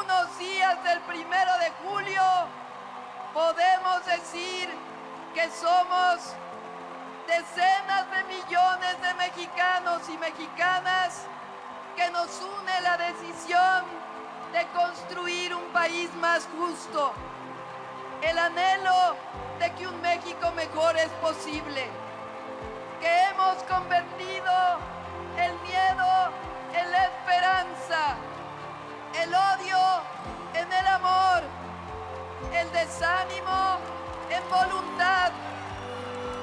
unos días del 1 de julio podemos decir que somos decenas de millones de mexicanos y mexicanas que nos une la decisión de construir un país más justo, el anhelo de que un México mejor es posible, que hemos convertido el miedo en la esperanza, el odio en el amor, el desánimo en voluntad,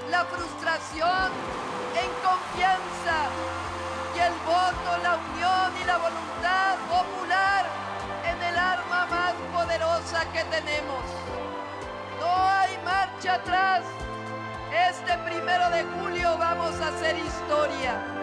la frustración en confianza y el voto, la unión y la voluntad popular en el arma más poderosa que tenemos. No hay marcha atrás. Este 1 de julio vamos a hacer historia.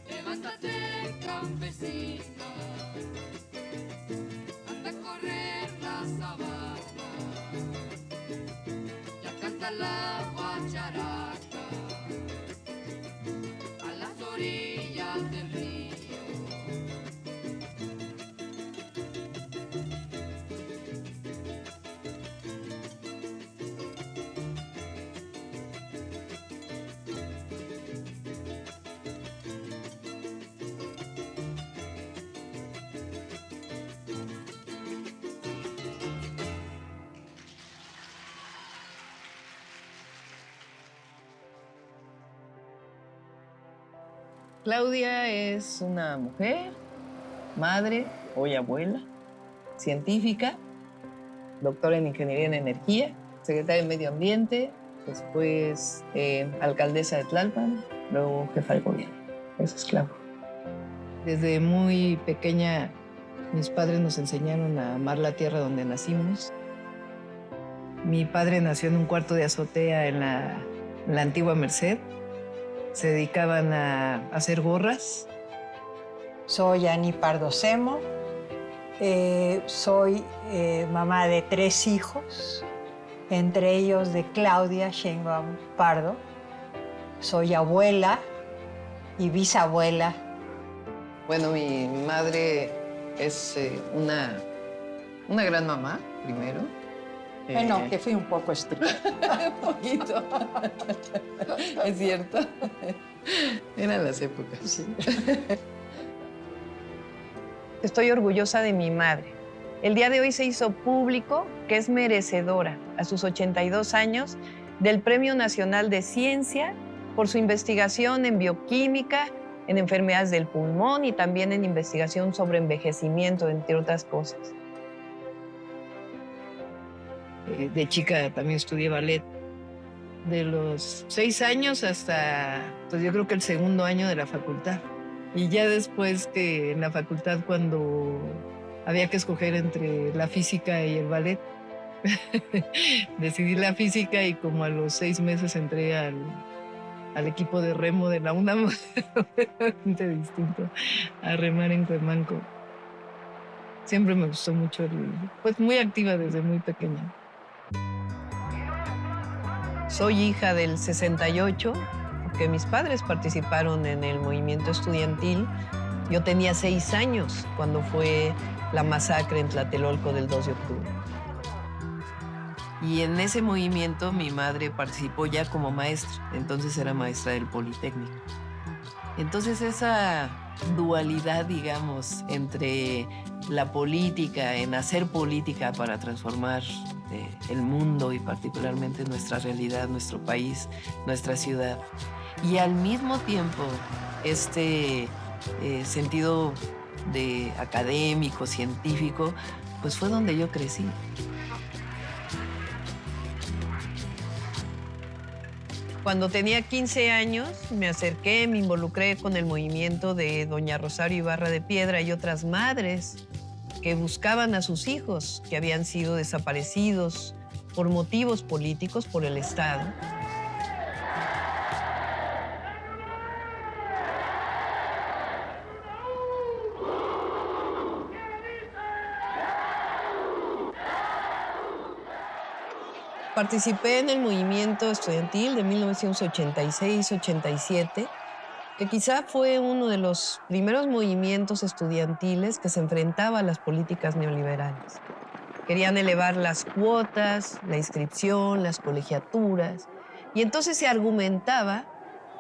Levántate, campesina, anda a correr la sabana, ya canta la guacharaca a las orillas del río. Claudia es una mujer, madre, hoy abuela, científica, doctora en Ingeniería en Energía, secretaria de Medio Ambiente, después alcaldesa de Tlalpan, luego jefa de gobierno. Eso es Claudia. Desde muy pequeña, mis padres nos enseñaron a amar la tierra donde nacimos. Mi padre nació en un cuarto de azotea en la antigua Merced. Se dedicaban a hacer gorras. Soy Ani Pardo Semo, soy mamá de 3 hijos, entre ellos de Claudia Sheinbaum Pardo. Soy abuela y bisabuela. Bueno, mi madre es una gran mamá, primero. Bueno, que fui un poco estricta. Un poquito. Es cierto. Eran las épocas. Sí. Estoy orgullosa de mi madre. El día de hoy se hizo público que es merecedora, a sus 82 años, del Premio Nacional de Ciencia por su investigación en bioquímica, en enfermedades del pulmón y también en investigación sobre envejecimiento, entre otras cosas. De chica también estudié ballet. De los 6 años hasta, pues yo creo que el 2.º año de la facultad. Y ya después que en la facultad, cuando había que escoger entre la física y el ballet, decidí la física y como a los 6 meses entré al equipo de remo de la UNAM, completamente distinto a remar en Cuemanco. Siempre me gustó mucho, pues muy activa desde muy pequeña. Soy hija del 68, porque mis padres participaron en el movimiento estudiantil. Yo tenía 6 años cuando fue la masacre en Tlatelolco del 2 de octubre. Y en ese movimiento mi madre participó ya como maestra, entonces era maestra del Politécnico. Entonces esa dualidad, digamos, entre la política, en hacer política para transformar el mundo y particularmente nuestra realidad, nuestro país, nuestra ciudad, y al mismo tiempo este sentido de académico, científico, pues fue donde yo crecí. Cuando tenía 15 años, me acerqué, me involucré con el movimiento de doña Rosario Ibarra de Piedra y otras madres que buscaban a sus hijos que habían sido desaparecidos por motivos políticos por el Estado. participé en el movimiento estudiantil de 1986-87, que quizá fue uno de los primeros movimientos estudiantiles que se enfrentaba a las políticas neoliberales. Querían elevar las cuotas, la inscripción, las colegiaturas, y entonces se argumentaba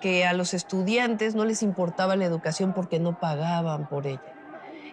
que a los estudiantes no les importaba la educación porque no pagaban por ella.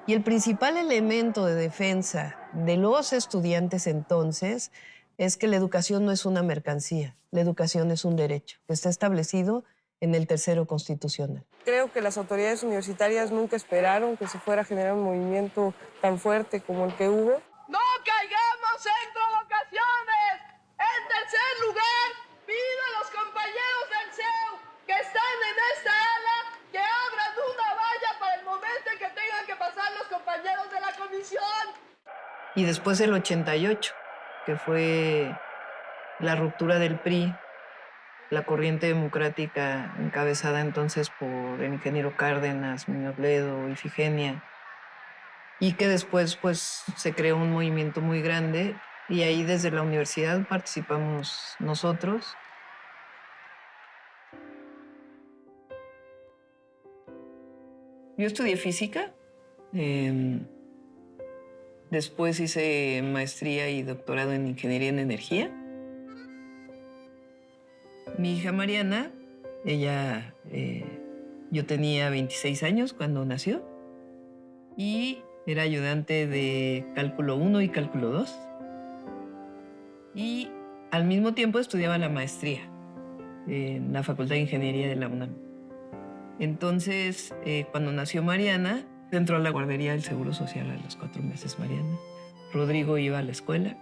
Y el principal elemento de defensa de los estudiantes entonces es que la educación no es una mercancía, la educación es un derecho, que está establecido en el tercero constitucional. Creo que las autoridades universitarias nunca esperaron que se fuera a generar un movimiento tan fuerte como el que hubo. ¡No caigamos en provocaciones! En tercer lugar, pido a los compañeros del CEU que están en esta ala que abran una valla para el momento en que tengan que pasar los compañeros de la comisión. Y después el 88, que fue la ruptura del PRI, la corriente democrática encabezada entonces por el ingeniero Cárdenas, Muñoz Ledo, Ifigenia, y que después pues se creó un movimiento muy grande y ahí desde la universidad participamos nosotros. Yo estudié física, después hice maestría y doctorado en ingeniería en energía. Mi hija Mariana, ella, yo tenía 26 años cuando nació y era ayudante de cálculo 1 y cálculo 2. Y al mismo tiempo estudiaba la maestría en la Facultad de Ingeniería de la UNAM. Entonces, cuando nació Mariana, entró a la guardería del Seguro Social a los 4 meses Mariana. Rodrigo iba a la escuela.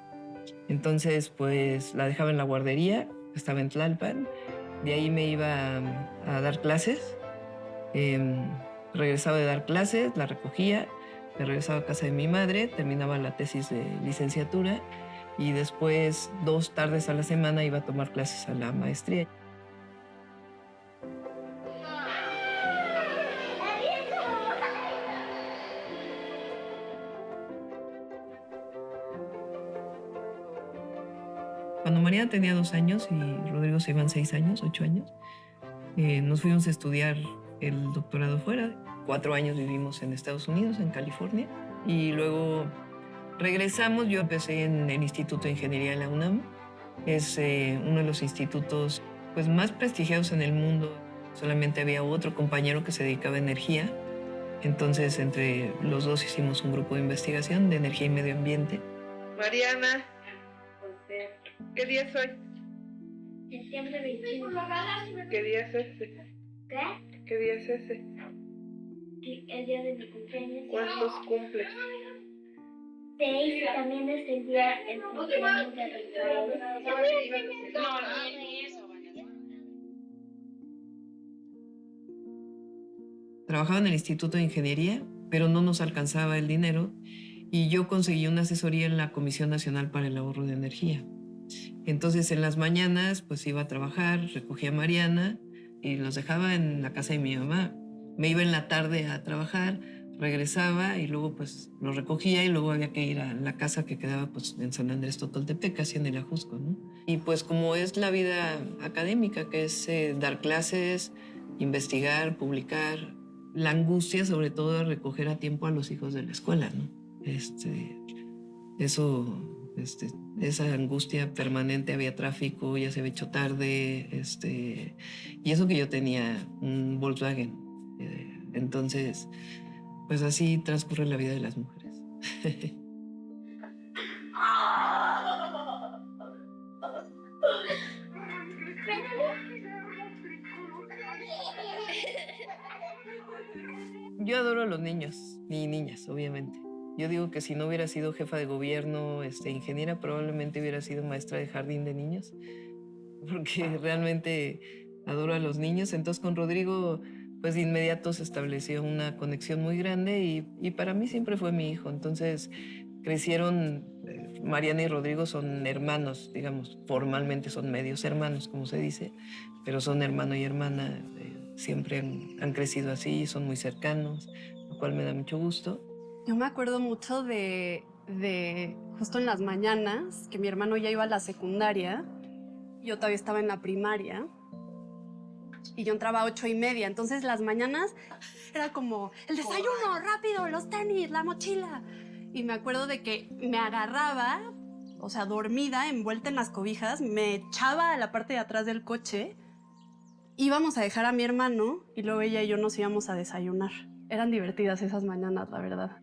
Entonces, pues la dejaba en la guardería, estaba en Tlalpan. De ahí me iba a dar clases. Regresaba de dar clases, la recogía, me regresaba a casa de mi madre, terminaba la tesis de licenciatura y después 2 tardes a la semana iba a tomar clases a la maestría. Cuando Mariana tenía 2 años y Rodrigo se iban 6 años, 8 años, nos fuimos a estudiar el doctorado fuera. 4 años vivimos en Estados Unidos, en California, y luego regresamos. Yo empecé en el Instituto de Ingeniería de la UNAM. Es uno de los institutos pues, más prestigiados en el mundo. Solamente había otro compañero que se dedicaba a energía. Entonces, entre los dos hicimos un grupo de investigación de energía y medio ambiente. Mariana, ¿qué día es hoy? Septiembre 21. ¿Qué día es ese? ¿Qué? ¿Qué día es ese? El día de mi cumpleaños. ¿Cuántos cumples? 6, también es el día del cumpleaños de Rafael. Trabajaba en el Instituto de Ingeniería, pero no nos alcanzaba el dinero y yo conseguí una asesoría en la Comisión Nacional para el Ahorro de Energía. Entonces, en las mañanas, pues iba a trabajar, recogía a Mariana y los dejaba en la casa de mi mamá. Me iba en la tarde a trabajar, regresaba y luego pues los recogía y luego había que ir a la casa que quedaba pues en San Andrés Totoltepec, casi en el Ajusco, ¿no? Y pues como es la vida académica, que es dar clases, investigar, publicar, la angustia sobre todo de recoger a tiempo a los hijos de la escuela, ¿no? Esa angustia permanente, había tráfico, ya se había hecho tarde, y eso que yo tenía un Volkswagen. Entonces, pues así transcurre la vida de las mujeres. Yo adoro a los niños y niñas, obviamente. Yo digo que si no hubiera sido jefa de gobierno, ingeniera, probablemente hubiera sido maestra de jardín de niños, porque realmente adoro a los niños. Entonces con Rodrigo, pues de inmediato se estableció una conexión muy grande y para mí siempre fue mi hijo. Entonces crecieron, Mariana y Rodrigo son hermanos, digamos, formalmente son medios hermanos, como se dice, pero son hermano y hermana, siempre han crecido así, son muy cercanos, lo cual me da mucho gusto. Yo me acuerdo mucho de justo en las mañanas, que mi hermano ya iba a la secundaria, yo todavía estaba en la primaria, y yo entraba a 8:30. Entonces las mañanas era como el desayuno, rápido, los tenis, la mochila. Y me acuerdo de que me agarraba, o sea, dormida, envuelta en las cobijas, me echaba a la parte de atrás del coche, íbamos a dejar a mi hermano y luego ella y yo nos íbamos a desayunar. Eran divertidas esas mañanas, la verdad.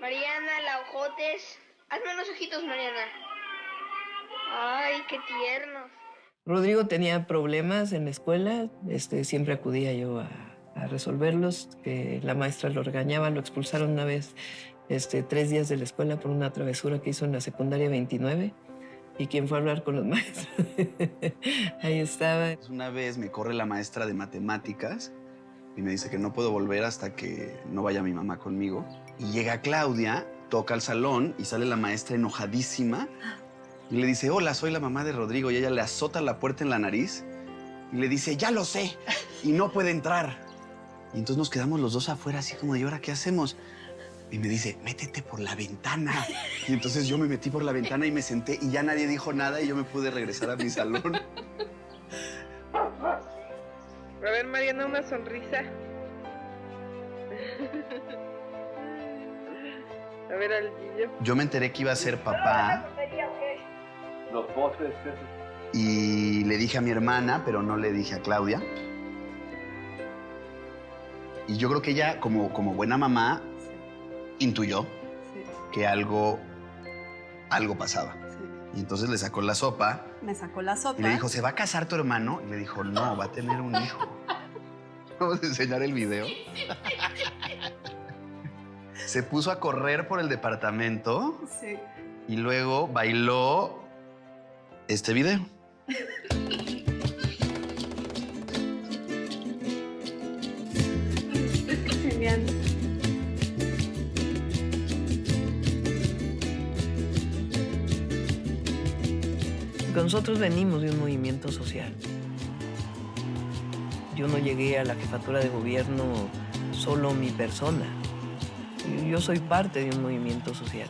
Mariana, la ojotes. Hazme unos ojitos, Mariana. Ay, qué tiernos. Rodrigo tenía problemas en la escuela, siempre acudía yo a resolverlos, que la maestra lo regañaba, lo expulsaron una vez 3 días de la escuela por una travesura que hizo en la secundaria 29. ¿Y quién fue a hablar con los maestros? Ahí estaba. Una vez me corre la maestra de matemáticas y me dice que no puedo volver hasta que no vaya mi mamá conmigo. Y llega Claudia, toca al salón y sale la maestra enojadísima y le dice, hola, soy la mamá de Rodrigo. Y ella le azota la puerta en la nariz y le dice, ya lo sé, y no puede entrar. Y entonces nos quedamos los dos afuera así como de, ¿y ahora qué hacemos? Y me dice, métete por la ventana. Y entonces yo me metí por la ventana y me senté y ya nadie dijo nada y yo me pude regresar a mi salón. A ver, Mariana, una sonrisa. A ver al niño. Yo me enteré que iba a ser papá. Los postres. Y le dije a mi hermana, pero no le dije a Claudia. Y yo creo que ella, como buena mamá, intuyó que algo pasaba. Y entonces le sacó la sopa. Me sacó la sopa. Y le dijo, ¿se va a casar tu hermano? Y le dijo, no, va a tener un hijo. Vamos a enseñar el video. Se puso a correr por el departamento. Sí. Y luego bailó este video. Genial. Nosotros venimos de un movimiento social. Yo no llegué a la jefatura de gobierno solo mi persona. Yo soy parte de un movimiento social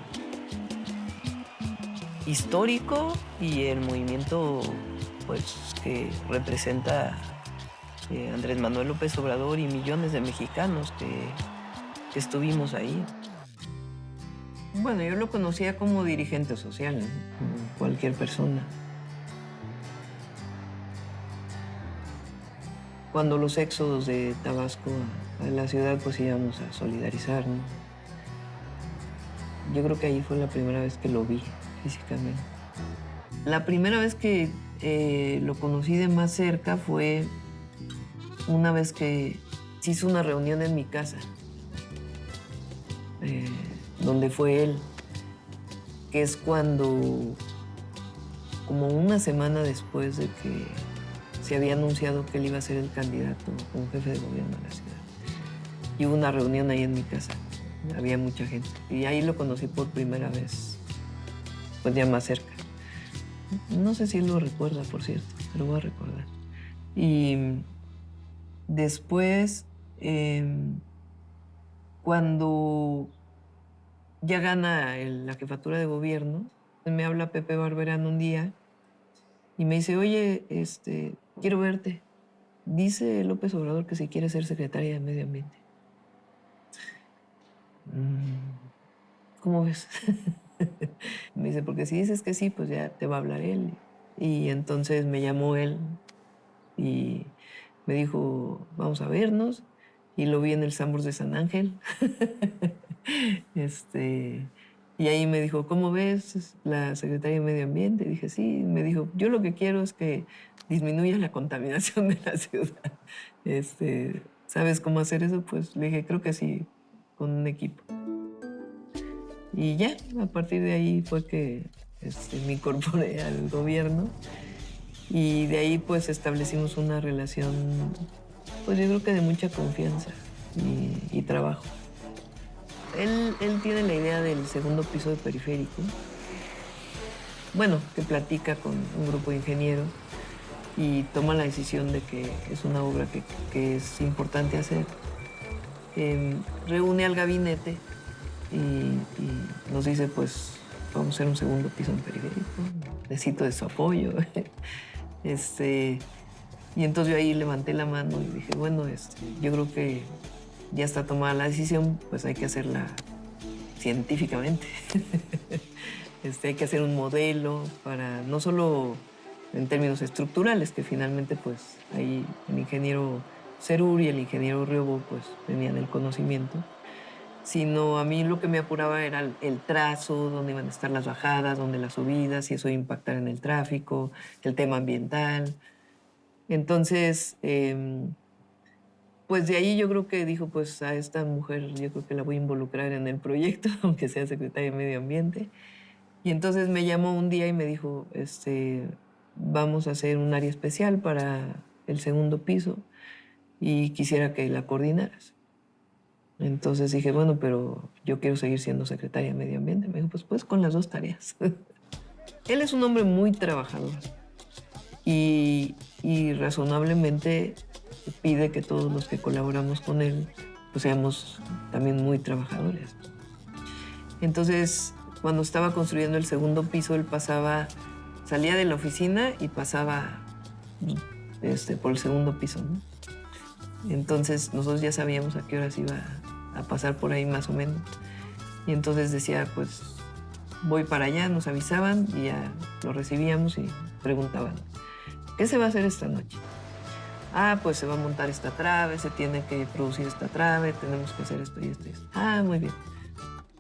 histórico y el movimiento pues, que representa Andrés Manuel López Obrador y millones de mexicanos que estuvimos ahí. Bueno, yo lo conocía como dirigente social, ¿no? Como cualquier persona. Cuando los éxodos de Tabasco a la ciudad, pues íbamos a solidarizar, ¿no? Yo creo que ahí fue la primera vez que lo vi físicamente. La primera vez que lo conocí de más cerca fue una vez que se hizo una reunión en mi casa, donde fue él, que es cuando, como una semana después de que se había anunciado que él iba a ser el candidato como jefe de gobierno de la ciudad. Y hubo una reunión ahí en mi casa. Había mucha gente. Y ahí lo conocí por primera vez, pues ya más cerca. No sé si él lo recuerda, por cierto, pero voy a recordar. Y después, cuando ya gana la jefatura de gobierno, me habla Pepe Barberán un día y me dice, oye, quiero verte. Dice López Obrador que si quiere ser secretaria de Medio Ambiente. ¿Cómo ves? Me dice, porque si dices que sí, pues ya te va a hablar él. Y entonces me llamó él y me dijo, vamos a vernos. Y lo vi en el Sambors de San Ángel. Y ahí me dijo, ¿cómo ves la secretaria de Medio Ambiente? Y dije, sí. Me dijo, yo lo que quiero es que disminuya la contaminación de la ciudad. ¿Sabes cómo hacer eso? Pues le dije, creo que sí, con un equipo. Y ya, a partir de ahí fue que me incorporé al gobierno. Y de ahí pues establecimos una relación, pues yo creo que de mucha confianza y trabajo. Él tiene la idea del segundo piso de Periférico. Bueno, que platica con un grupo de ingenieros y toma la decisión de que es una obra que es importante hacer. Reúne al gabinete y nos dice, pues, vamos a hacer un segundo piso en periférico, necesito de su apoyo. Y entonces yo ahí levanté la mano y dije, bueno, yo creo que ya está tomada la decisión, pues hay que hacerla científicamente. Hay que hacer un modelo para, no solo en términos estructurales, que finalmente pues ahí el ingeniero Cerur y el ingeniero Riobo pues tenían el conocimiento, sino a mí lo que me apuraba era el trazo, dónde iban a estar las bajadas, dónde las subidas, si eso iba a impactar en el tráfico, el tema ambiental. Entonces, pues de ahí yo creo que dijo, pues a esta mujer yo creo que la voy a involucrar en el proyecto, aunque sea secretaria de Medio Ambiente. Y entonces me llamó un día y me dijo, vamos a hacer un área especial para el segundo piso y quisiera que la coordinaras. Entonces dije, bueno, pero yo quiero seguir siendo secretaria de Medio Ambiente. Me dijo, pues con las dos tareas. Él es un hombre muy trabajador y razonablemente pide que todos los que colaboramos con él pues seamos también muy trabajadores. Entonces, cuando estaba construyendo el segundo piso, él salía de la oficina y pasaba por el segundo piso, ¿no? Entonces, nosotros ya sabíamos a qué horas iba a pasar por ahí más o menos. Y entonces decía, pues, voy para allá, nos avisaban y ya lo recibíamos y preguntaban, ¿qué se va a hacer esta noche? Ah, pues se va a montar esta trave, se tiene que producir esta trave, tenemos que hacer esto y esto y esto. Ah, muy bien.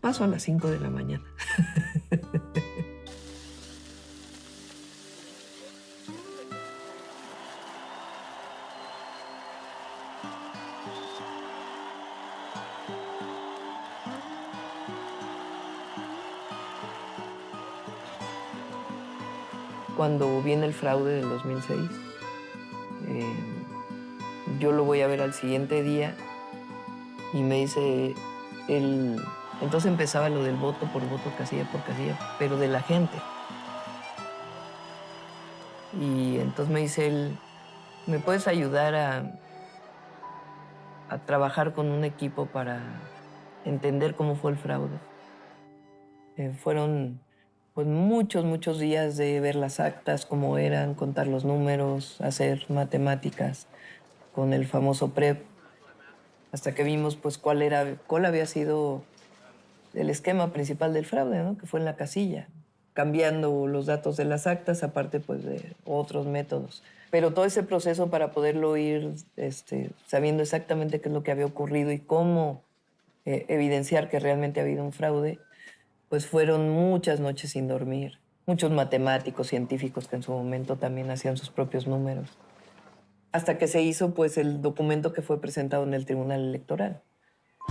Paso a las 5 de la mañana. Cuando viene el fraude del 2006, yo lo voy a ver al siguiente día y me dice, entonces empezaba lo del voto por voto, casilla por casilla, pero de la gente. Y entonces me dice él, ¿me puedes ayudar a trabajar con un equipo para entender cómo fue el fraude? Fueron pues muchos días de ver las actas, cómo eran, contar los números, hacer matemáticas con el famoso PREP, hasta que vimos pues cuál había sido el esquema principal del fraude, ¿no? Que fue en la casilla, cambiando los datos de las actas, aparte pues de otros métodos. Pero todo ese proceso para poderlo ir sabiendo exactamente qué es lo que había ocurrido y cómo evidenciar que realmente ha habido un fraude, pues fueron muchas noches sin dormir, muchos matemáticos, científicos que en su momento también hacían sus propios números, hasta que se hizo pues el documento que fue presentado en el Tribunal Electoral.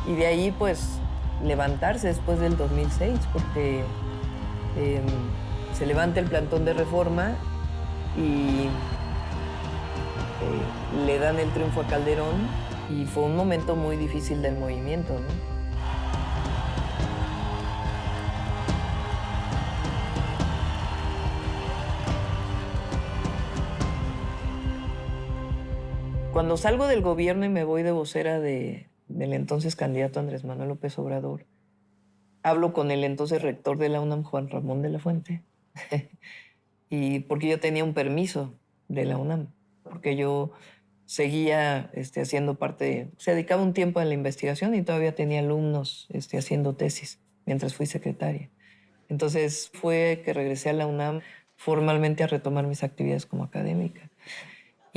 Y de ahí pues levantarse después del 2006, porque se levanta el plantón de reforma y le dan el triunfo a Calderón y fue un momento muy difícil del movimiento, ¿no? Cuando salgo del gobierno y me voy de vocera del entonces candidato Andrés Manuel López Obrador, hablo con el entonces rector de la UNAM, Juan Ramón de la Fuente, y porque yo tenía un permiso de la UNAM, porque yo seguía haciendo parte, se dedicaba un tiempo a la investigación y todavía tenía alumnos haciendo tesis mientras fui secretaria. Entonces fue que regresé a la UNAM formalmente a retomar mis actividades como académica.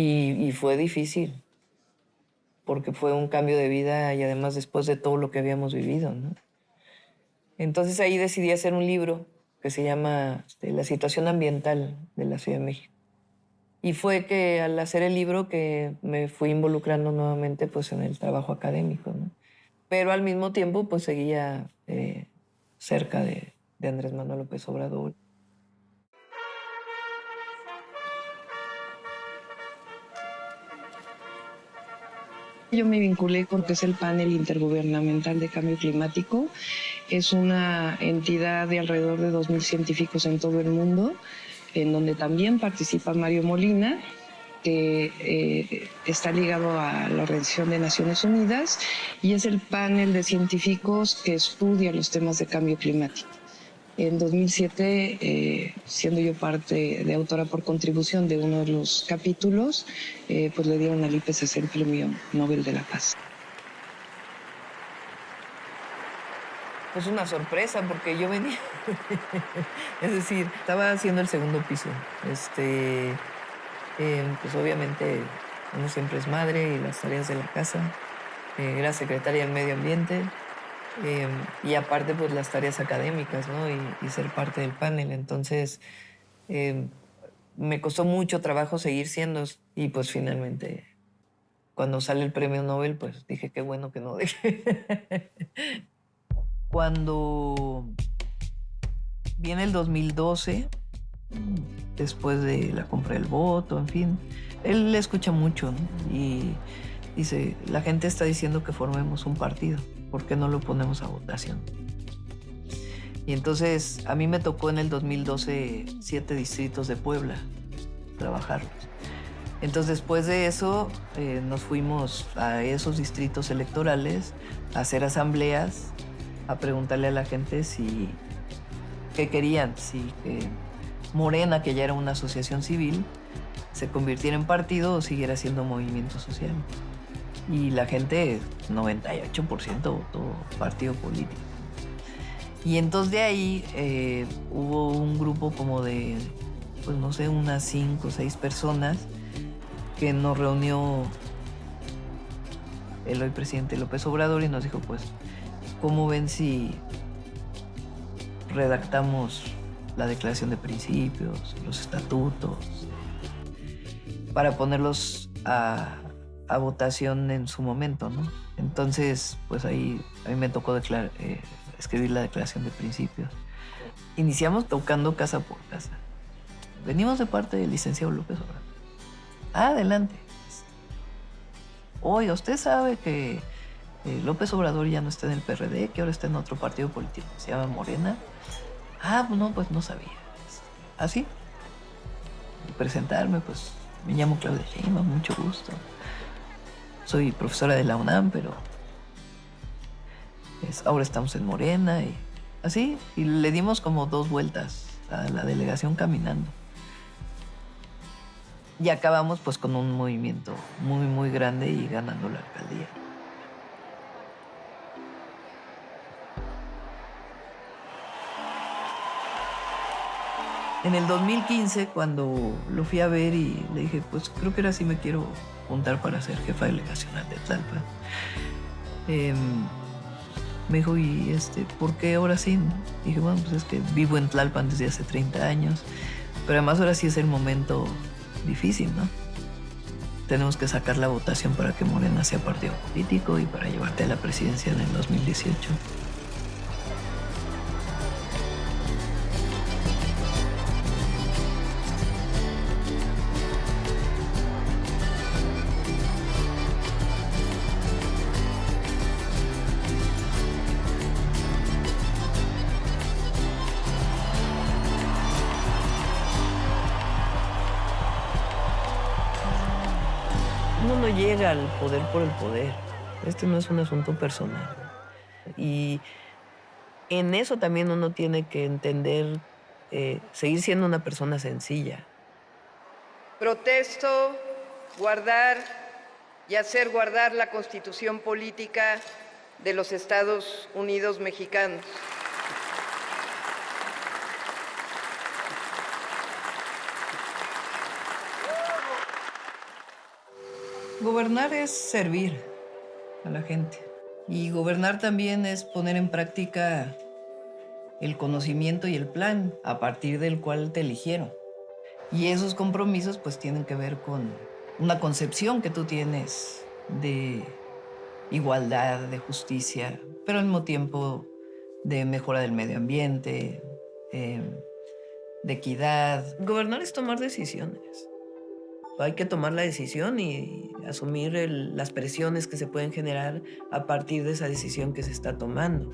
Y fue difícil, porque fue un cambio de vida y además después de todo lo que habíamos vivido, ¿no? Entonces ahí decidí hacer un libro que se llama La situación ambiental de la Ciudad de México. Y fue que al hacer el libro que me fui involucrando nuevamente pues, en el trabajo académico, ¿no? Pero al mismo tiempo pues seguía cerca de Andrés Manuel López Obrador. Yo me vinculé porque es el panel intergubernamental de cambio climático. Es una entidad de alrededor de 2.000 científicos en todo el mundo, en donde también participa Mario Molina que está ligado a la Organización de Naciones Unidas y es el panel de científicos que estudia los temas de cambio climático. En 2007, siendo yo parte de autora por contribución de uno de los capítulos, pues le dieron al IPCC el Premio Nobel de la Paz. Pues una sorpresa, porque yo venía, es decir, estaba haciendo el segundo piso. Pues obviamente uno siempre es madre y las tareas de la casa. Era secretaria del Medio Ambiente y aparte pues las tareas académicas, ¿no? Y ser parte del panel. Entonces me costó mucho trabajo seguir siendo y pues finalmente cuando sale el premio Nobel pues dije qué bueno que no dejé. Cuando viene el 2012, después de la compra del voto, en fin, él le escucha mucho, ¿no? Y dice, la gente está diciendo que formemos un partido, ¿por qué no lo ponemos a votación? Y entonces a mí me tocó en el 2012 7 distritos de Puebla trabajarlos. Entonces después de eso nos fuimos a esos distritos electorales a hacer asambleas, a preguntarle a la gente si qué querían, si Morena, que ya era una asociación civil, se convirtiera en partido o siguiera siendo movimiento social. Y la gente, 98% votó partido político. Y entonces de ahí hubo un grupo como de, pues no sé, unas 5 o 6 personas que nos reunió el hoy presidente López Obrador y nos dijo, pues, ¿cómo ven si redactamos la declaración de principios, los estatutos, para ponerlos a votación en su momento, ¿no? Entonces, pues ahí a mí me tocó escribir la declaración de principios. Iniciamos tocando casa por casa. Venimos de parte del licenciado López Obrador. Adelante. Oiga, usted sabe que López Obrador ya no está en el PRD, que ahora está en otro partido político, se llama Morena. Pues no sabía. Así. Y presentarme, pues me llamo Claudia Sheinbaum, mucho gusto. Soy profesora de la UNAM, pero ahora estamos en Morena y así. Y le dimos como 2 vueltas a la delegación caminando. Y acabamos pues con un movimiento muy, muy grande y ganando la alcaldía. En el 2015, cuando lo fui a ver y le dije, pues creo que ahora sí me quiero juntar para ser jefa delegacional de Tlalpan. Me dijo, ¿y por qué ahora sí? Dije, bueno, pues es que vivo en Tlalpan desde hace 30 años, pero además ahora sí es el momento difícil, ¿no? Tenemos que sacar la votación para que Morena sea partido político y para llevarte a la presidencia en el 2018. Uno no llega al poder por el poder. Este no es un asunto personal. Y en eso también uno tiene que entender, seguir siendo una persona sencilla. Protesto guardar y hacer guardar la Constitución Política de los Estados Unidos Mexicanos. Gobernar es servir a la gente. Y gobernar también es poner en práctica el conocimiento y el plan a partir del cual te eligieron. Y esos compromisos pues tienen que ver con una concepción que tú tienes de igualdad, de justicia, pero al mismo tiempo de mejora del medio ambiente, de equidad. Gobernar es tomar decisiones. Hay que tomar la decisión y asumir las presiones que se pueden generar a partir de esa decisión que se está tomando.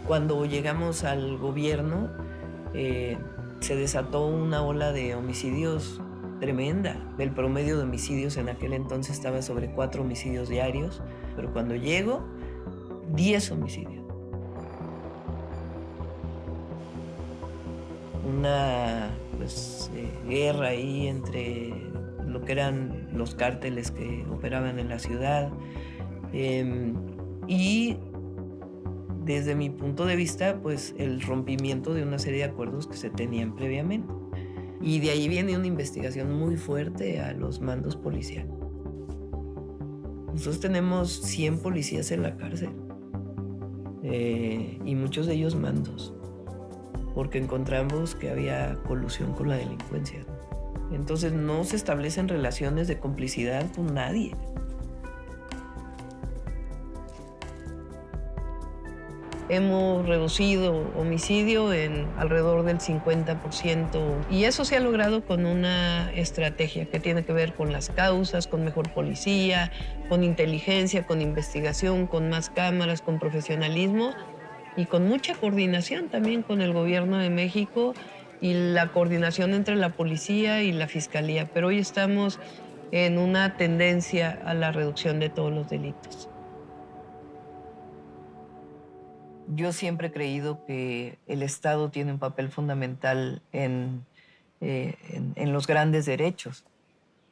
Cuando llegamos al gobierno, se desató una ola de homicidios tremenda. El promedio de homicidios en aquel entonces estaba sobre 4 homicidios diarios, pero cuando llego, 10 homicidios. Una guerra ahí entre lo que eran los cárteles que operaban en la ciudad. Y desde mi punto de vista, pues el rompimiento de una serie de acuerdos que se tenían previamente. Y de ahí viene una investigación muy fuerte a los mandos policiales. Nosotros tenemos 100 policías en la cárcel y muchos de ellos mandos, porque encontramos que había colusión con la delincuencia. Entonces no se establecen relaciones de complicidad con nadie. Hemos reducido homicidio en alrededor del 50% y eso se ha logrado con una estrategia que tiene que ver con las causas, con mejor policía, con inteligencia, con investigación, con más cámaras, con profesionalismo y con mucha coordinación también con el gobierno de México y la coordinación entre la policía y la fiscalía. Pero hoy estamos en una tendencia a la reducción de todos los delitos. Yo siempre he creído que el Estado tiene un papel fundamental en los grandes derechos.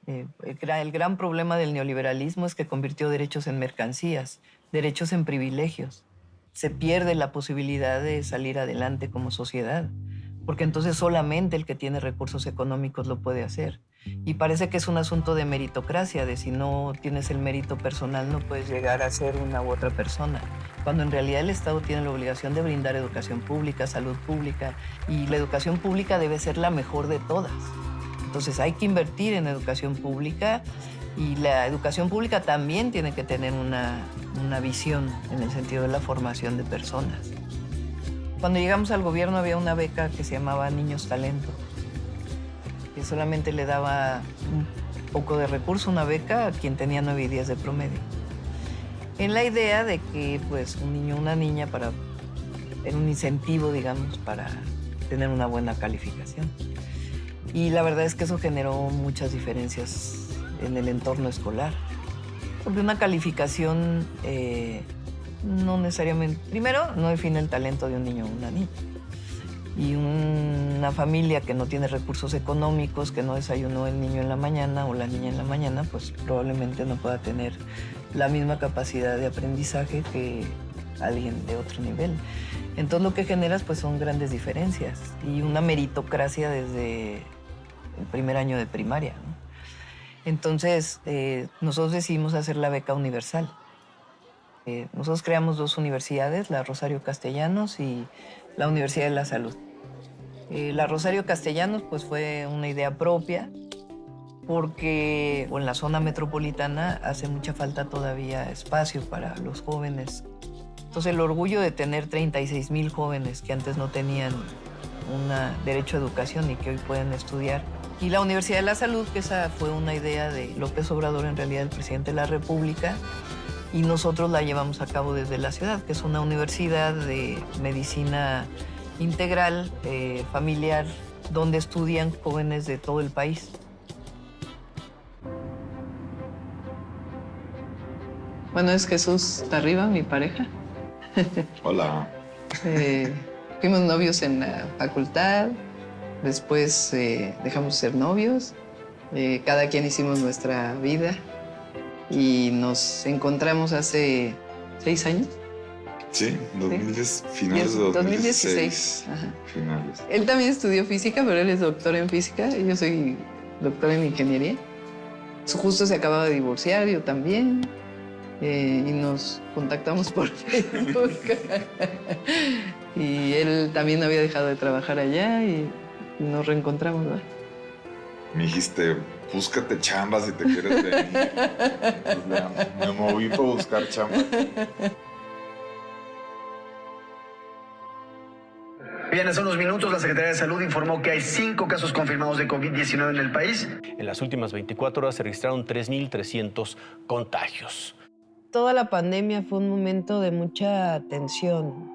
El gran problema del neoliberalismo es que convirtió derechos en mercancías, derechos en privilegios. Se pierde la posibilidad de salir adelante como sociedad, porque entonces solamente el que tiene recursos económicos lo puede hacer. Y parece que es un asunto de meritocracia, de si no tienes el mérito personal no puedes llegar a ser una u otra persona, cuando en realidad el Estado tiene la obligación de brindar educación pública, salud pública, y la educación pública debe ser la mejor de todas. Entonces hay que invertir en educación pública y la educación pública también tiene que tener una visión en el sentido de la formación de personas. Cuando llegamos al gobierno había una beca que se llamaba Niños Talento, que solamente le daba un poco de recurso, una beca a quien tenía 9 y 10 de promedio. En la idea de que pues, un niño o una niña era un incentivo, digamos, para tener una buena calificación. Y la verdad es que eso generó muchas diferencias en el entorno escolar. Porque una calificación no necesariamente, primero, no define el talento de un niño o una niña. Y una familia que no tiene recursos económicos, que no desayunó el niño en la mañana o la niña en la mañana, pues probablemente no pueda tener la misma capacidad de aprendizaje que alguien de otro nivel. Entonces lo que generas pues son grandes diferencias y una meritocracia desde el primer año de primaria, ¿no? Entonces nosotros decidimos hacer la beca universal. Nosotros creamos 2 universidades, la Rosario Castellanos y la Universidad de la Salud. La Rosario Castellanos pues fue una idea propia porque en la zona metropolitana hace mucha falta todavía espacio para los jóvenes. Entonces el orgullo de tener 36,000 jóvenes que antes no tenían un derecho a educación y que hoy pueden estudiar. Y la Universidad de la Salud, que esa fue una idea de López Obrador, en realidad el presidente de la República, y nosotros la llevamos a cabo desde la ciudad, que es una universidad de medicina integral, familiar, donde estudian jóvenes de todo el país. Bueno, es Jesús Tarriba, mi pareja. Hola. Fuimos novios en la facultad, después dejamos de ser novios, cada quien hicimos nuestra vida y nos encontramos hace 6 años. Sí, 2010, finales de 2016. Ajá. Finales. Él también estudió física, pero él es doctor en física y yo soy doctor en ingeniería. Justo se acababa de divorciar, yo también. Y nos contactamos por Facebook. Y él también había dejado de trabajar allá y nos reencontramos, ¿no? Me dijiste, búscate chamba si te quieres venir. Entonces, me moví para buscar chamba. Bien, hace unos minutos la Secretaría de Salud informó que hay 5 casos confirmados de COVID-19 en el país. En las últimas 24 horas se registraron 3.300 contagios. Toda la pandemia fue un momento de mucha tensión.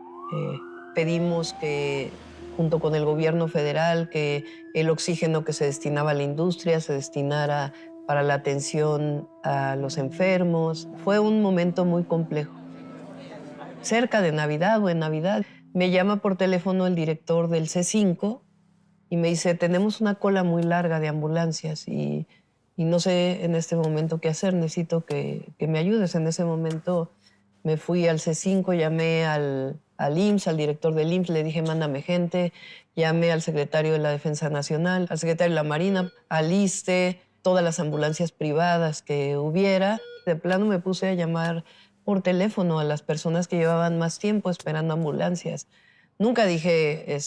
Pedimos que junto con el gobierno federal, que el oxígeno que se destinaba a la industria se destinara para la atención a los enfermos. Fue un momento muy complejo. Cerca de Navidad o en Navidad, me llama por teléfono el director del C5 y me dice, tenemos una cola muy larga de ambulancias y no sé en este momento qué hacer, necesito que me ayudes. En ese momento me fui al C5, llamé al IMSS, al director del IMSS, le dije, mándame gente, llamé al secretario de la Defensa Nacional, al secretario de la Marina, al ISSSTE, todas las ambulancias privadas que hubiera. De plano me puse a llamar por teléfono a las personas que llevaban más tiempo esperando ambulancias. Nunca dije,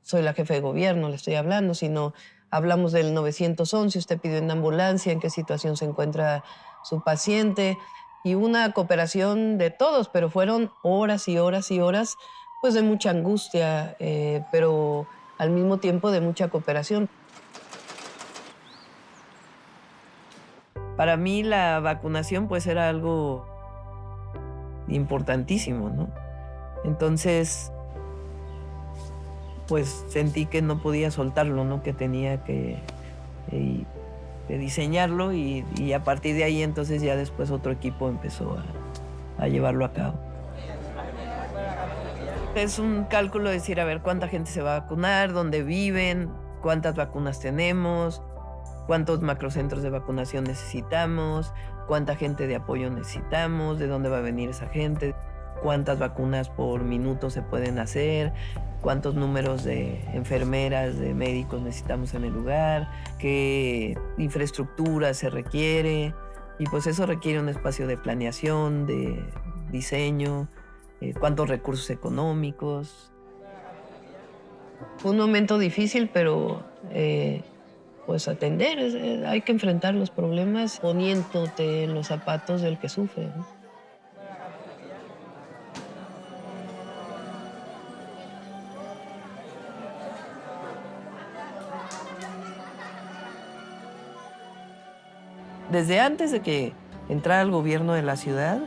soy la jefe de gobierno, le estoy hablando, sino hablamos del 911, usted pidió una ambulancia, en qué situación se encuentra su paciente, y una cooperación de todos, pero fueron horas y horas y horas, pues de mucha angustia, pero al mismo tiempo de mucha cooperación. Para mí la vacunación pues era algo importantísimo, ¿no? Entonces, pues sentí que no podía soltarlo, ¿no? Que tenía que diseñarlo y a partir de ahí entonces ya después otro equipo empezó a llevarlo a cabo. Es un cálculo de decir, a ver, cuánta gente se va a vacunar, dónde viven, cuántas vacunas tenemos, cuántos macrocentros de vacunación necesitamos, cuánta gente de apoyo necesitamos, de dónde va a venir esa gente, cuántas vacunas por minuto se pueden hacer, cuántos números de enfermeras, de médicos necesitamos en el lugar, qué infraestructura se requiere. Y pues eso requiere un espacio de planeación, de diseño, cuántos recursos económicos. Fue un momento difícil, pero pues atender, hay que enfrentar los problemas poniéndote en los zapatos del que sufre, ¿no? Desde antes de que entrara al gobierno de la ciudad,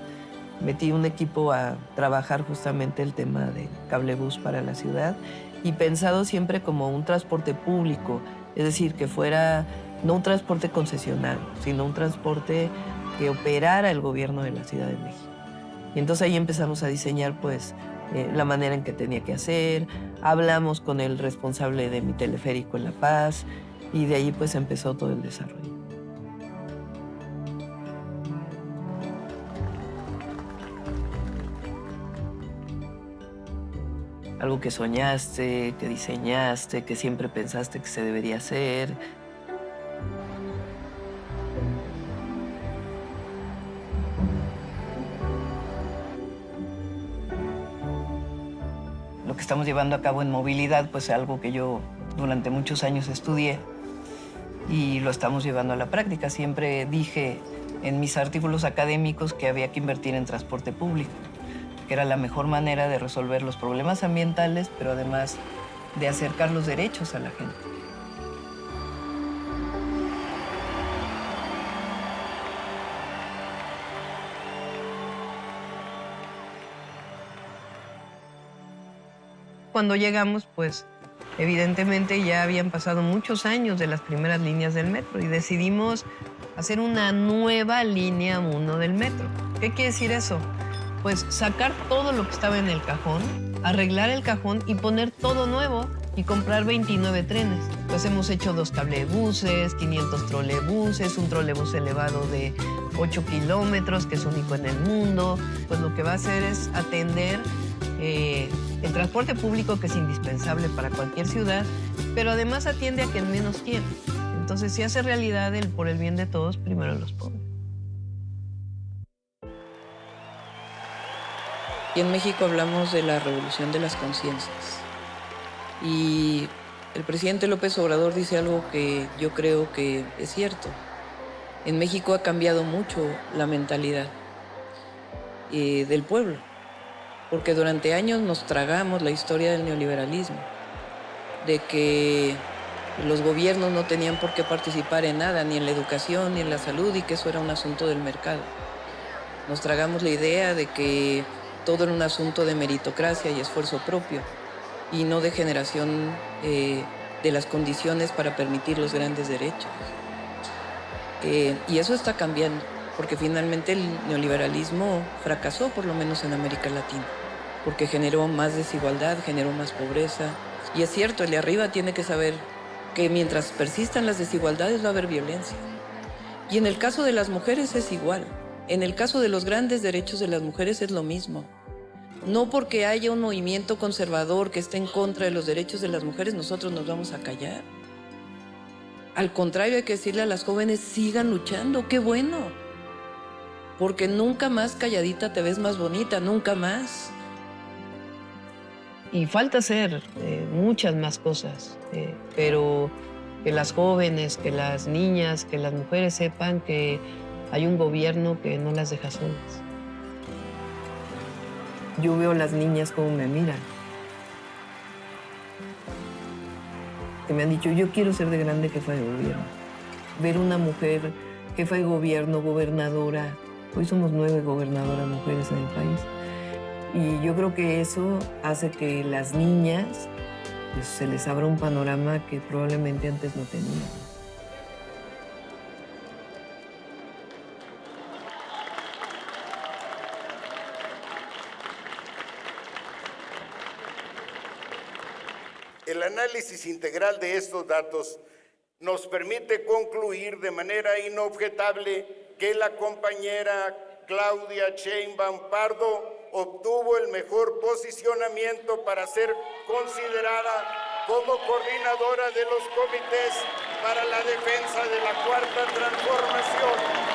metí un equipo a trabajar justamente el tema de cablebús para la ciudad y pensado siempre como un transporte público, es decir, que fuera no un transporte concesional, sino un transporte que operara el gobierno de la Ciudad de México. Y entonces ahí empezamos a diseñar pues la manera en que tenía que hacer, hablamos con el responsable de mi teleférico en La Paz y de ahí pues empezó todo el desarrollo. Algo que soñaste, que diseñaste, que siempre pensaste que se debería hacer. Lo que estamos llevando a cabo en movilidad, pues es algo que yo durante muchos años estudié y lo estamos llevando a la práctica. Siempre dije en mis artículos académicos que había que invertir en transporte público, que era la mejor manera de resolver los problemas ambientales, pero además de acercar los derechos a la gente. Cuando llegamos, pues, evidentemente ya habían pasado muchos años de las primeras líneas del metro y decidimos hacer una nueva línea 1 del metro. ¿Qué quiere decir eso? Pues sacar todo lo que estaba en el cajón, arreglar el cajón y poner todo nuevo y comprar 29 trenes. Pues hemos hecho 2 cablebuses, 500 trolebuses, un trolebús elevado de 8 kilómetros, que es único en el mundo. Pues lo que va a hacer es atender el transporte público, que es indispensable para cualquier ciudad, pero además atiende a quien menos tiene. Entonces, si hace realidad el por el bien de todos, primero los pobres. Y en México hablamos de la revolución de las conciencias. Y el presidente López Obrador dice algo que yo creo que es cierto. En México ha cambiado mucho la mentalidad del pueblo, porque durante años nos tragamos la historia del neoliberalismo, de que los gobiernos no tenían por qué participar en nada, ni en la educación, ni en la salud, y que eso era un asunto del mercado. Nos tragamos la idea de que todo era un asunto de meritocracia y esfuerzo propio. y no de generación de las condiciones para permitir los grandes derechos. Y eso está cambiando, porque finalmente el neoliberalismo fracasó, por lo menos en América Latina, porque generó más desigualdad, generó más pobreza. Y es cierto, el de arriba tiene que saber que mientras persistan las desigualdades va a haber violencia. Y en el caso de las mujeres es igual. En el caso de los grandes derechos de las mujeres es lo mismo. No porque haya un movimiento conservador que esté en contra de los derechos de las mujeres, nosotros nos vamos a callar. Al contrario, hay que decirle a las jóvenes, sigan luchando, qué bueno. Porque nunca más calladita te ves más bonita, nunca más. Y falta hacer muchas más cosas, pero que las jóvenes, que las niñas, que las mujeres sepan que hay un gobierno que no las deja solas. Yo veo a las niñas como me miran. Que me han dicho, yo quiero ser de grande jefa de gobierno. Ver una mujer jefa de gobierno, gobernadora. Hoy somos 9 gobernadoras mujeres en el país. Y yo creo que eso hace que las niñas pues, se les abra un panorama que probablemente antes no tenían. El análisis integral de estos datos nos permite concluir de manera inobjetable que la compañera Claudia Sheinbaum Pardo obtuvo el mejor posicionamiento para ser considerada como coordinadora de los comités para la defensa de la Cuarta Transformación.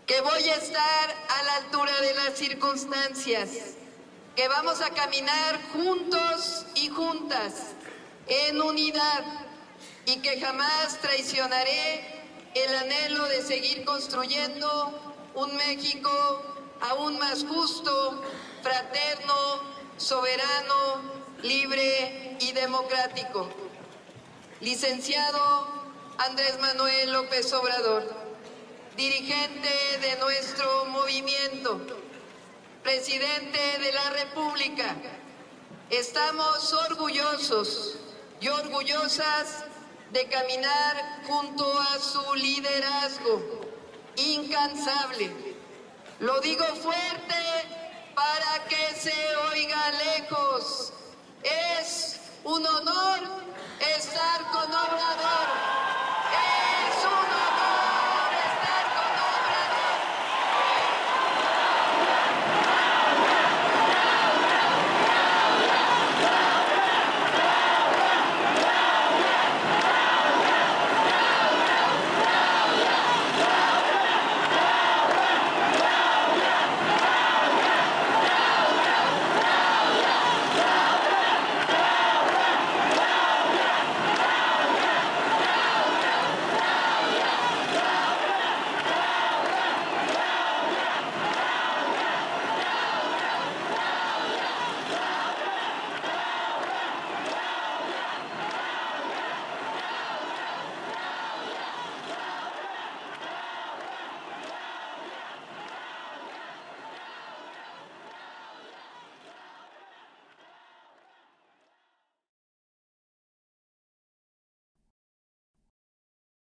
Que voy a estar a la altura de las circunstancias, que vamos a caminar juntos y juntas, en unidad, y que jamás traicionaré el anhelo de seguir construyendo un México aún más justo, fraterno, soberano, libre y democrático. Licenciado Andrés Manuel López Obrador, dirigente de nuestro movimiento, presidente de la República, estamos orgullosos y orgullosas de caminar junto a su liderazgo incansable. Lo digo fuerte para que se oiga lejos. Es un honor